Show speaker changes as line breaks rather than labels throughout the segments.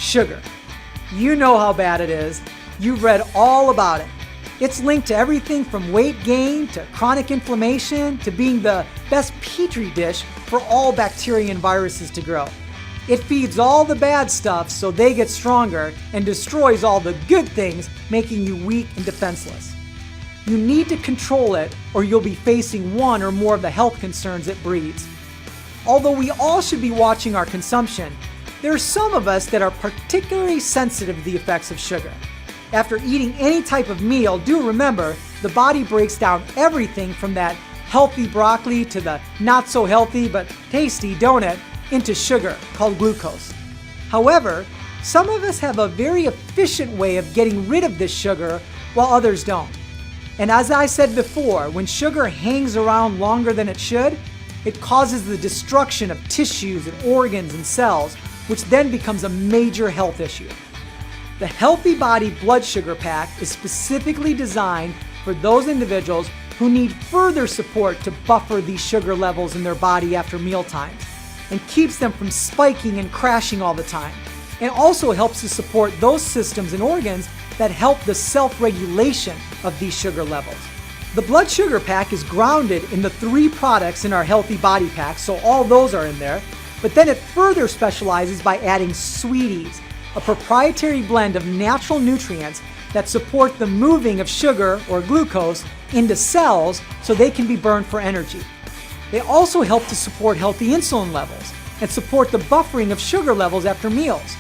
Sugar. You know how bad it is. You've read all about it. It's linked to everything from weight gain to chronic inflammation to being the best petri dish for all bacteria and viruses to grow. It feeds all the bad stuff so they get stronger and destroys all the good things, making you weak and defenseless. You need to control it or you'll be facing one or more of the health concerns it breeds. Although we all should be watching our consumption, there are some of us that are particularly sensitive to the effects of sugar. After eating any type of meal, do remember the body breaks down everything from that healthy broccoli to the not so healthy but tasty donut into sugar called glucose. However, some of us have a very efficient way of getting rid of this sugar while others don't. And as I said before, when sugar hangs around longer than it should, it causes the destruction of tissues and organs and cells, which then becomes a major health issue. The Healthy Body Blood Sugar Pack is specifically designed for those individuals who need further support to buffer these sugar levels in their body after meal times and keeps them from spiking and crashing all the time, and also helps to support those systems and organs that help the self-regulation of these sugar levels. The Blood Sugar Pack is grounded in the 3 products in our Healthy Body Pack, so all those are in there, but then it further specializes by adding Sweeties, a proprietary blend of natural nutrients that support the moving of sugar or glucose into cells so they can be burned for energy. They also help to support healthy insulin levels and support the buffering of sugar levels after meals.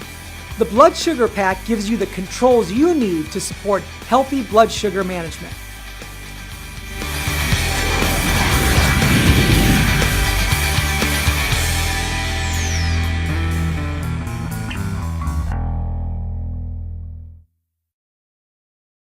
The Blood Sugar Pack gives you the controls you need to support healthy blood sugar management.